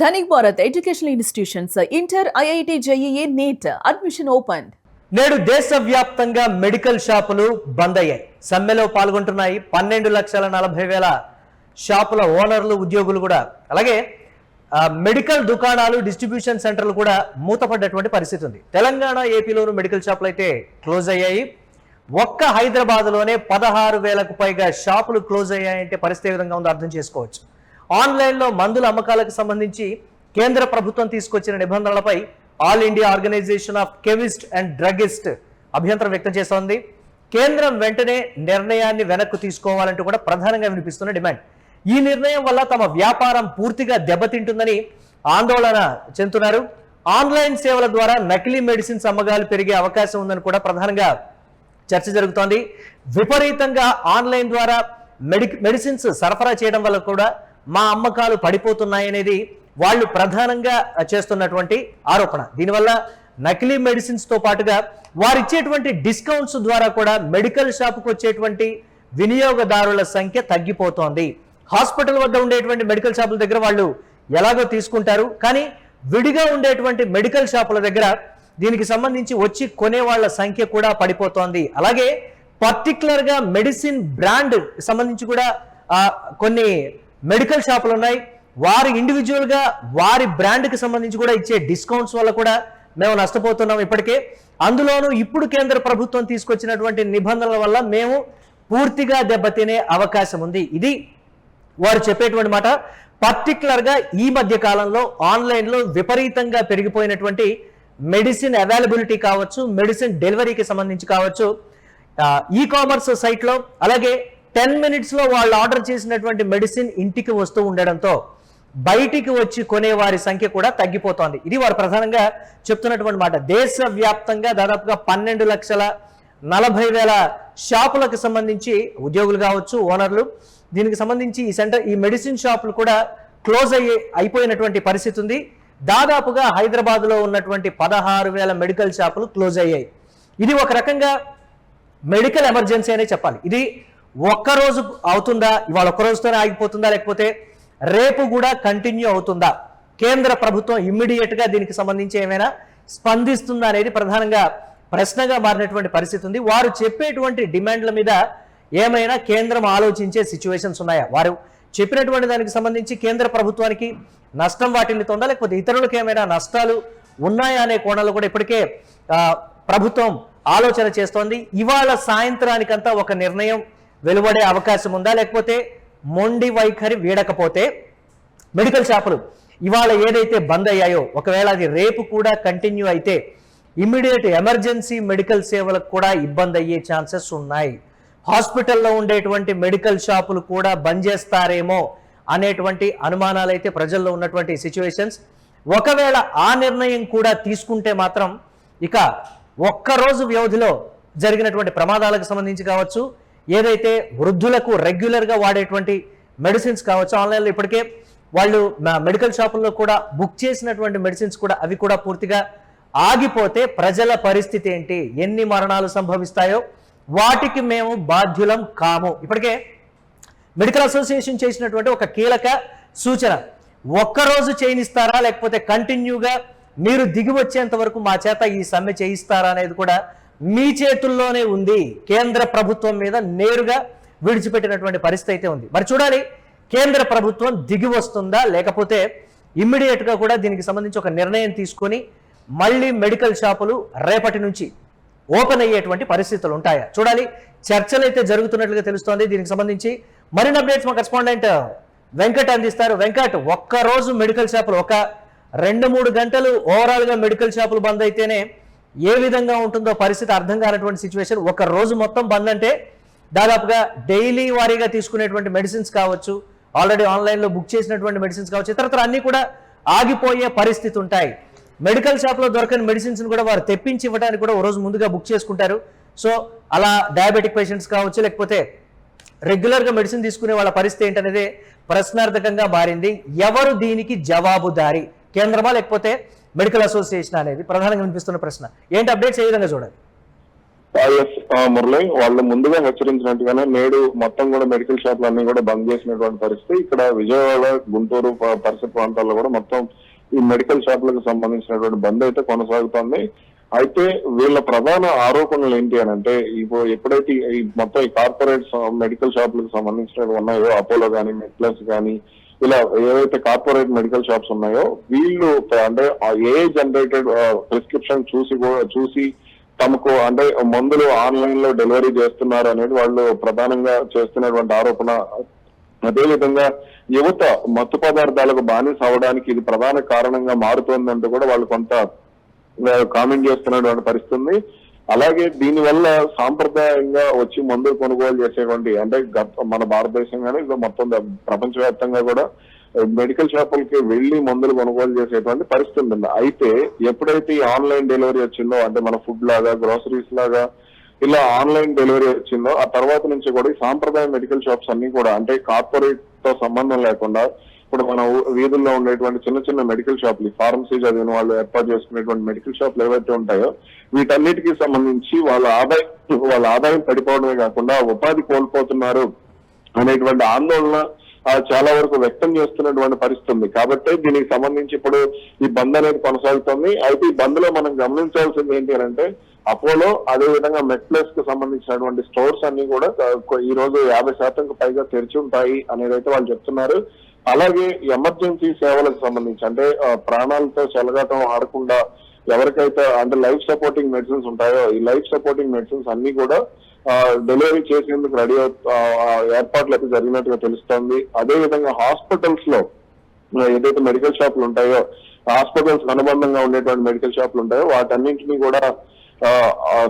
Dhanik Bharat educational institutions inter IIT JEE NEET admission open. నేడు దేశవ్యాప్తంగా medical షాపులు బంద్ అయ్యాయి. సమ్మెలో పాల్గొంటున్నాయి 12,40,000 షాపుల ఓనర్లు, ఉద్యోగులు కూడా. అలాగే మెడికల్ దుకాణాలు, డిస్ట్రిబ్యూషన్ సెంటర్లు కూడా మూతపడ్డటువంటి పరిస్థితి ఉంది. తెలంగాణ, ఏపీలోను మెడికల్ షాపులు అయితే క్లోజ్ అయ్యాయి. ఒక్క హైదరాబాద్లోనే 16,000కు పైగా షాపులు క్లోజ్ అయ్యాయంటే పరిస్థితి ఏ విధంగా ఉందో అర్థం చేసుకోవచ్చు. ఆన్లైన్లో మందుల అమ్మకాలకు సంబంధించి కేంద్ర ప్రభుత్వం తీసుకొచ్చిన నిబంధనలపై all India organisation of chemist and druggist అభ్యంతరం వ్యక్తం చేస్తోంది. కేంద్రం వెంటనే నిర్ణయాన్ని వెనక్కు తీసుకోవాలంటూ కూడా ప్రధానంగా వినిపిస్తున్న డిమాండ్. ఈ నిర్ణయం వల్ల తమ వ్యాపారం పూర్తిగా దెబ్బతింటుందని ఆందోళన చెందుతున్నారు. ఆన్లైన్ సేవల ద్వారా నకిలీ మెడిసిన్స్ అమ్మకాలు పెరిగే అవకాశం ఉందని కూడా ప్రధానంగా చర్చ జరుగుతోంది. విపరీతంగా ఆన్లైన్ ద్వారా మెడిసిన్స్ సరఫరా చేయడం వల్ల కూడా మా అమ్మకాలు పడిపోతున్నాయనేది వాళ్ళు ప్రధానంగా చేస్తున్నటువంటి ఆరోపణ. దీనివల్ల నకిలీ మెడిసిన్స్ తో పాటుగా వారు ఇచ్చేటువంటి డిస్కౌంట్స్ ద్వారా కూడా మెడికల్ షాపుకు వచ్చేటువంటి వినియోగదారుల సంఖ్య తగ్గిపోతోంది. హాస్పిటల్ వద్ద ఉండేటువంటి మెడికల్ షాపుల దగ్గర వాళ్ళు ఎలాగో తీసుకుంటారు, కానీ విడిగా ఉండేటువంటి మెడికల్ షాపుల దగ్గర దీనికి సంబంధించి వచ్చి కొనే వాళ్ళ సంఖ్య కూడా పడిపోతోంది. అలాగే పర్టికులర్ గా మెడిసిన్ బ్రాండ్ సంబంధించి కూడా కొన్ని మెడికల్ షాపులు ఉన్నాయి. వారి ఇండివిజువల్ గా వారి బ్రాండ్ కి సంబంధించి కూడా ఇచ్చే డిస్కౌంట్స్ వల్ల కూడా మేము నష్టపోతున్నాం ఇప్పటికే. అందులోనూ ఇప్పుడు కేంద్ర ప్రభుత్వం తీసుకొచ్చినటువంటి నిబంధనల వల్ల మేము పూర్తిగా దెబ్బతినే అవకాశం ఉంది. ఇది వారు చెప్పేటువంటి మాట. పర్టికులర్ గా ఈ మధ్య కాలంలో ఆన్లైన్ లో విపరీతంగా పెరిగిపోయినటువంటి మెడిసిన్ అవైలబిలిటీ కావచ్చు, మెడిసిన్ డెలివరీకి సంబంధించి కావచ్చు, ఈ కామర్స్ సైట్ లో అలాగే 10 minutes లో వాళ్ళు ఆర్డర్ చేసినటువంటి మెడిసిన్ ఇంటికి వస్తూ ఉండడంతో బయటికి వచ్చి కొనే వారి సంఖ్య కూడా తగ్గిపోతోంది. ఇది వారు ప్రధానంగా చెప్తున్నటువంటి మాట. దేశవ్యాప్తంగా దాదాపుగా 12,40,000 షాపులకు సంబంధించి ఉద్యోగులు కావచ్చు, ఓనర్లు, దీనికి సంబంధించి ఈ మెడిసిన్ షాపులు కూడా క్లోజ్ అయిపోయినటువంటి పరిస్థితి ఉంది. దాదాపుగా హైదరాబాద్లో ఉన్నటువంటి 16,000 మెడికల్ షాపులు క్లోజ్ అయ్యాయి. ఇది ఒక రకంగా మెడికల్ ఎమర్జెన్సీ అనే చెప్పాలి. ఇది ఒక్కరోజు అవుతుందా, ఇవాళ ఒక్కరోజుతోనే ఆగిపోతుందా, లేకపోతే రేపు కూడా కంటిన్యూ అవుతుందా, కేంద్ర ప్రభుత్వం ఇమ్మీడియట్ గా దీనికి సంబంధించి ఏమైనా స్పందిస్తుందా అనేది ప్రధానంగా ప్రశ్నగా మారినటువంటి పరిస్థితి ఉంది. వారు చెప్పేటువంటి డిమాండ్ల మీద ఏమైనా కేంద్రం ఆలోచించే సిచ్యువేషన్స్ ఉన్నాయా, వారు చెప్పినటువంటి దానికి సంబంధించి కేంద్ర ప్రభుత్వానికి నష్టం వాటిల్లుతుందా, లేకపోతే ఇతరులకు ఏమైనా నష్టాలు ఉన్నాయా అనే కోణంలో కూడా ఇప్పటికే ప్రభుత్వం ఆలోచన చేస్తోంది. ఇవాళ సాయంత్రానికంతా ఒక నిర్ణయం వెలువడే అవకాశం ఉందా, లేకపోతే మొండి వైఖరి వీడకపోతే మెడికల్ షాపులు ఇవాళ ఏదైతే బంద్ అయ్యాయో ఒకవేళ అది రేపు కూడా కంటిన్యూ అయితే ఇమ్మీడియట్ ఎమర్జెన్సీ మెడికల్ సేవలకు కూడా ఇబ్బంది అయ్యే ఛాన్సెస్ ఉన్నాయి. హాస్పిటల్లో ఉండేటువంటి మెడికల్ షాపులు కూడా బంద్ చేస్తారేమో అనేటువంటి అనుమానాలు అయితే ప్రజల్లో ఉన్నటువంటి సిచ్యువేషన్స్. ఒకవేళ ఆ నిర్ణయం కూడా తీసుకుంటే మాత్రం ఇక ఒక్కరోజు వ్యవధిలో జరిగినటువంటి ప్రమాదాలకు సంబంధించి కావచ్చు, ఏదైతే వృద్ధులకు రెగ్యులర్గా వాడేటువంటి మెడిసిన్స్ కావచ్చు, ఆన్లైన్లో ఇప్పటికే వాళ్ళు మెడికల్ షాపుల్లో కూడా బుక్ చేసినటువంటి మెడిసిన్స్ కూడా అవి కూడా పూర్తిగా ఆగిపోతే ప్రజల పరిస్థితి ఏంటి, ఎన్ని మరణాలు సంభవిస్తాయో వాటికి మేము బాధ్యులం కాము. ఇప్పటికే మెడికల్ అసోసియేషన్ చేసినటువంటి ఒక కీలక సూచన, ఒక్కరోజు చేయనిస్తారా లేకపోతే కంటిన్యూగా మీరు దిగి వచ్చేంత వరకు మా చేత ఈ సమ్మె చేయిస్తారా అనేది కూడా మీ చేతుల్లోనే ఉంది. కేంద్ర ప్రభుత్వం మీద నేరుగా విడిచిపెట్టినటువంటి పరిస్థితి అయితే ఉంది. మరి చూడాలి కేంద్ర ప్రభుత్వం దిగి వస్తుందా, లేకపోతే ఇమ్మీడియట్ గా కూడా దీనికి సంబంధించి ఒక నిర్ణయం తీసుకొని మళ్ళీ మెడికల్ షాపులు రేపటి నుంచి ఓపెన్ అయ్యేటువంటి పరిస్థితులు ఉంటాయా చూడాలి. చర్చలు అయితే జరుగుతున్నట్లుగా తెలుస్తోంది. దీనికి సంబంధించి మరిన్ని అప్డేట్స్ మా కరెస్పాండెంట్ వెంకట్ అందిస్తారు. వెంకట్, ఒక్కరోజు మెడికల్ షాపులు ఒక 2-3 గంటలు ఓవరాల్ గా మెడికల్ షాపులు బంద్ అయితేనే ఏ విధంగా ఉంటుందో పరిస్థితి అర్థం కానటువంటి సిచ్యువేషన్. ఒక రోజు మొత్తం బంద్ అంటే దాదాపుగా డైలీ వారీగా తీసుకునేటువంటి మెడిసిన్స్ కావచ్చు, ఆల్రెడీ ఆన్లైన్లో బుక్ చేసినటువంటి మెడిసిన్స్ కావచ్చు, ఇతరత్ర అన్ని కూడా ఆగిపోయే పరిస్థితి ఉంటాయి. మెడికల్ షాప్లో దొరకని మెడిసిన్స్ కూడా వారు తెప్పించి ఇవ్వడానికి కూడా ఓ రోజు ముందుగా బుక్ చేసుకుంటారు. సో అలా డయాబెటిక్ పేషెంట్స్ కావచ్చు, లేకపోతే రెగ్యులర్గా మెడిసిన్ తీసుకునే వాళ్ళ పరిస్థితి ఏంటనేది ప్రశ్నార్థకంగా మారింది. ఎవరు దీనికి జవాబుదారి, కేంద్రమా లేకపోతే మెడికల్ అసోసియేషన్ అనేది ప్రధానంగా వినిపిస్తున్న ప్రశ్న. ఏంటి అప్డేట్స్ ఏ విధంగా చూడాలి? ఎస్ మురళి, వాళ్ళు ముందుగా హెచ్చరించినట్టుగానే నేడు మొత్తం కూడా మెడికల్ షాపులు అన్ని కూడా బంద్ చేసినటువంటి పరిస్థితి. ఇక్కడ విజయవాడ, గుంటూరు పరిసర ప్రాంతాల్లో కూడా మొత్తం ఈ మెడికల్ షాపులకు సంబంధించినటువంటి బంద్ అయితే కొనసాగుతోంది. అయితే వీళ్ళ ప్రధాన ఆరోపణలు ఏంటి అని అంటే, ఇప్పుడు ఎప్పుడైతే ఈ మొత్తం ఈ కార్పొరేట్ మెడికల్ షాపులకు సంబంధించినవి ఉన్నాయో, అపోలో కానీ, మెడ్ప్లస్ కానీ, ఇలా ఏవైతే కార్పొరేట్ మెడికల్ షాప్స్ ఉన్నాయో, వీళ్ళు అంటే ఏ జనరేటెడ్ ప్రిస్క్రిప్షన్ చూసి తమకు అంటే మందులు ఆన్లైన్ లో డెలివరీ చేస్తున్నారు అనేది వాళ్ళు ప్రధానంగా చేస్తున్నటువంటి ఆరోపణ. అదేవిధంగా యువత మత్తు పదార్థాలకు బానిస అవడానికి ఇది ప్రధాన కారణంగా మారుతోందంటూ కూడా వాళ్ళు కొంత కామెంట్ చేస్తున్నటువంటి పరిస్థితి. అలాగే దీనివల్ల సాంప్రదాయంగా వచ్చి మందులు కొనుగోలు చేసేటువంటి అంటే మన భారతదేశం కానీ మొత్తం ప్రపంచవ్యాప్తంగా కూడా మెడికల్ షాపులకి వెళ్లి మందులు కొనుగోలు చేసేటువంటి పరిస్థితి ఉంటుంది. అయితే ఎప్పుడైతే ఈ ఆన్లైన్ డెలివరీ వచ్చిందో, అంటే మన ఫుడ్ లాగా, గ్రోసరీస్ లాగా ఇలా ఆన్లైన్ డెలివరీ వచ్చిందో, ఆ తర్వాత నుంచి కూడా ఈ సాంప్రదాయ మెడికల్ షాప్స్ అన్ని కూడా అంటే కార్పొరేట్ తో సంబంధం లేకుండా ఇప్పుడు మన వీధుల్లో ఉండేటువంటి చిన్న చిన్న మెడికల్ షాపులు, ఫార్మసీ చదివిన వాళ్ళు ఏర్పాటు చేసుకునేటువంటి మెడికల్ షాపులు ఏవైతే ఉంటాయో వీటన్నిటికీ సంబంధించి వాళ్ళ ఆదాయం పడిపోవడమే కాకుండా ఉపాధి కోల్పోతున్నారు అనేటువంటి ఆందోళన చాలా వరకు వ్యక్తం చేస్తున్నటువంటి పరిస్థితి ఉంది. కాబట్టి దీనికి సంబంధించి ఇప్పుడు ఈ బంద్ అనేది కొనసాగుతుంది. అయితే ఈ బంద్ లో మనం గమనించాల్సింది ఏంటి అంటే, అపోలో అదేవిధంగా మెడ్ప్లస్ కు సంబంధించినటువంటి స్టోర్స్ అన్ని కూడా ఈ రోజు 50% పైగా తెరిచి ఉంటాయి అనేది అయితే వాళ్ళు చెప్తున్నారు. అలాగే ఎమర్జెన్సీ సేవలకు సంబంధించి అంటే ప్రాణాలతో చెలగాటం ఆడకుండా ఎవరికైతే అంటే లైఫ్ సపోర్టింగ్ మెడిసిన్స్ ఉంటాయో, ఈ లైఫ్ సపోర్టింగ్ మెడిసిన్స్ అన్ని కూడా డెలివరీ చేసేందుకు రెడీ ఏర్పాట్లు అయితే జరిగినట్టుగా తెలుస్తోంది. అదేవిధంగా హాస్పిటల్స్ లో ఏదైతే మెడికల్ షాపులు ఉంటాయో, హాస్పిటల్స్ అనుబంధంగా ఉండేటువంటి మెడికల్ షాపులు ఉంటాయో వాటన్నింటినీ కూడా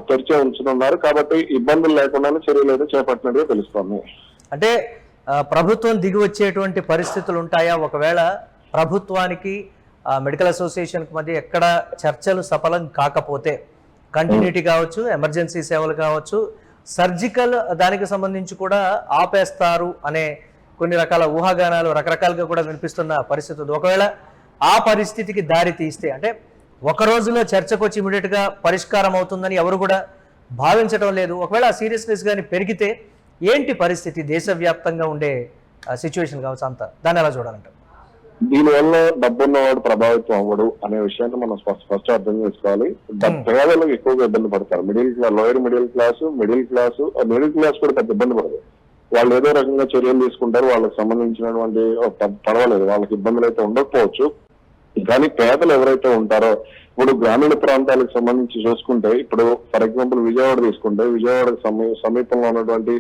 తెరిచే ఉంచుతున్నారు. కాబట్టి ఇబ్బందులు లేకుండానే చర్యలు అయితే చేపట్టినట్టుగా తెలుస్తోంది. అంటే ప్రభుత్వం దిగి వచ్చేటువంటి పరిస్థితులు ఉంటాయా? ఒకవేళ ప్రభుత్వానికి మెడికల్ అసోసియేషన్ మధ్య ఎక్కడ చర్చలు సఫలం కాకపోతే కంటిన్యూటీ కావచ్చు, ఎమర్జెన్సీ సేవలు కావచ్చు, సర్జికల్ దానికి సంబంధించి కూడా ఆపేస్తారు అనే కొన్ని రకాల ఊహాగానాలు రకరకాలుగా కూడా వినిపిస్తున్న పరిస్థితి ఉంది. ఒకవేళ ఆ పరిస్థితికి దారి తీస్తే అంటే ఒక రోజులో చర్చకు వచ్చి ఇమీడియట్ గా పరిష్కారం అవుతుందని ఎవరు కూడా భావించడం లేదు. ఒకవేళ ఆ సీరియస్నెస్ కానీ పెరిగితే ఏంటి పరిస్థితి దేశవ్యాప్తంగా ఉండే సిచ్యువేషన్ కావచ్చు అంతా, దాన్ని ఎలా చూడాలంటారు? దీనివల్ల డబ్బున్నవాడు ప్రభావితం అవ్వడు అనే విషయాన్ని మనం ఫస్ట్ అర్థం చేసుకోవాలి. పేదలకు ఎక్కువగా ఇబ్బంది పడతారు. Middle class, lower middle class కూడా పెద్ద ఇబ్బంది పడదు. వాళ్ళు ఏదో రకంగా చర్యలు తీసుకుంటారు, వాళ్ళకి సంబంధించినటువంటి పర్వాలేదు, వాళ్ళకి ఇబ్బందులు అయితే ఉండకపోవచ్చు. కానీ పేదలు ఎవరైతే ఉంటారో, ఇప్పుడు గ్రామీణ ప్రాంతాలకు సంబంధించి చూసుకుంటే, ఇప్పుడు ఫర్ ఎగ్జాంపుల్ విజయవాడ తీసుకుంటే, విజయవాడకు సమీపంలో ఉన్నటువంటి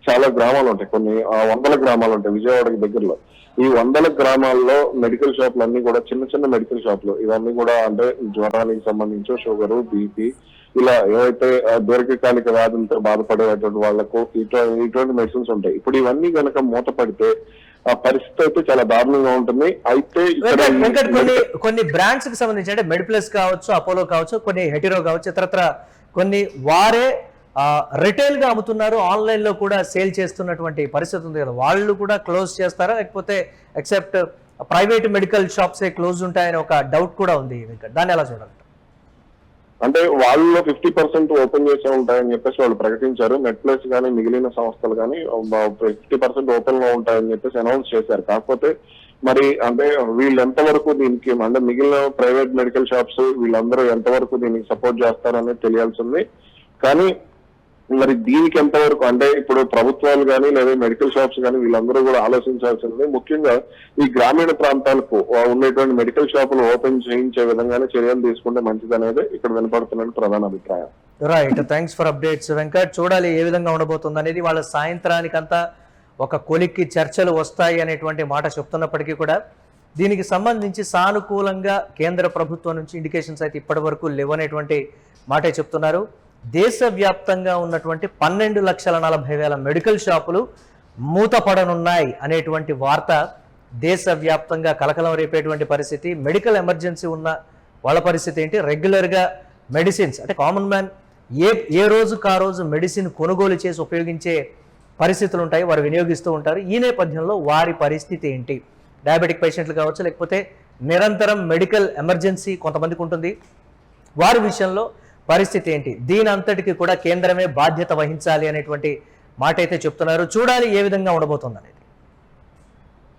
చాలా గ్రామాలు ఉంటాయి, కొన్ని 100 గ్రామాలు ఉంటాయి విజయవాడకి దగ్గరలో. ఈ 100 గ్రామాల్లో మెడికల్ షాపులు అన్ని కూడా చిన్న చిన్న మెడికల్ షాపులు, ఇవన్నీ కూడా అంటే జ్వరానికి సంబంధించి షుగరు, బీపీ ఇలా ఏవైతే దీర్ఘకాలిక వ్యాధులతో బాధపడేటువంటి వాళ్లకు ఇటువంటి మెడిసిన్స్ ఉంటాయి. ఇప్పుడు ఇవన్నీ కనుక మూత పడితే ఆ పరిస్థితి అయితే చాలా దారుణంగా ఉంటుంది. అయితే కొన్ని బ్రాండ్స్ కి సంబంధించి అంటే మెడిప్లస్ కావచ్చు, అపోలో కావచ్చు, కొన్ని హెటిరో కావచ్చు, ఇతరత్ర కొన్ని వారే రిటైల్ గా అమ్ముతున్నారు, ఆన్లైన్ లో కూడా సేల్ చేస్తున్నటువంటి పరిస్థితి ఉంది కదా, వాళ్ళు కూడా క్లోజ్ చేస్తారా లేకపోతే except private medical shops close ఉంటాయని ఒక డౌట్ కూడా ఉంది. దాన్ని ఎలా చూడాలి? అంటే వాళ్ళు 50% ఓపెన్ చేసే ఉంటాయని చెప్పేసి వాళ్ళు ప్రకటించారు. మెడ్ప్లస్ కానీ మిగిలిన సంస్థలు కానీ 50% ఓపెన్ లో ఉంటాయని చెప్పేసి అనౌన్స్ చేశారు. కాకపోతే మరి అంటే వీళ్ళు ఎంతవరకు దీనికి అంటే మిగిలిన ప్రైవేట్ మెడికల్ షాప్స్ వీళ్ళందరూ ఎంతవరకు దీనికి సపోర్ట్ చేస్తారనేది తెలియాల్సింది. కానీ మరి దీనికి ఎంతవరకు అంటే ఇప్పుడు ప్రభుత్వాలు కానీ లేదా మెడికల్ షాప్స్ కానీ వీళ్ళందరూ కూడా ఆలోచించాల్సింది. ముఖ్యంగా ఈ గ్రామీణ ప్రాంతాలకు ఉండేటువంటి మెడికల్ షాపులు ఓపెన్ చేయించే విధంగానే చర్యలు తీసుకుంటే మంచిదనేది ఇక్కడ వినపడుతున్న ప్రధాన అభిప్రాయం. Right, thanks for updates Venkat. చూడాలి ఏ విధంగా ఉండబోతుంది అనేది. వాళ్ళ సాయంత్రానికంతా ఒక కొలిక్కి చర్చలు వస్తాయి అనేటువంటి మాట చెప్తున్నప్పటికీ కూడా దీనికి సంబంధించి సానుకూలంగా కేంద్ర ప్రభుత్వం నుంచి ఇండికేషన్స్ అయితే ఇప్పటి వరకు లేవనేటువంటి మాటే చెప్తున్నారు. దేశవ్యాప్తంగా ఉన్నటువంటి 12,40,000 మెడికల్ షాపులు మూతపడనున్నాయి అనేటువంటి వార్త దేశవ్యాప్తంగా కలకలం రేపేటువంటి పరిస్థితి. మెడికల్ ఎమర్జెన్సీ ఉన్న వాళ్ళ పరిస్థితి ఏంటి? రెగ్యులర్గా మెడిసిన్స్ అంటే కామన్ మ్యాన్ ఏ రోజుకు ఆ రోజు మెడిసిన్ కొనుగోలు చేసి ఉపయోగించే పరిస్థితులు ఉంటాయి, వారు వినియోగిస్తూ ఉంటారు. ఈ నేపథ్యంలో వారి పరిస్థితి ఏంటి? డయాబెటిక్ పేషెంట్లు కావచ్చు, లేకపోతే నిరంతరం మెడికల్ ఎమర్జెన్సీ కొంతమందికి ఉంటుంది, వారి విషయంలో పరిస్థితి ఏంటి? దీని అంతటికి కూడా కేంద్రమే బాధ్యత వహించాలి అనేటువంటి మాట అయితే చెప్తున్నారు. చూడాలి ఏ విధంగా ఉండబోతుందని.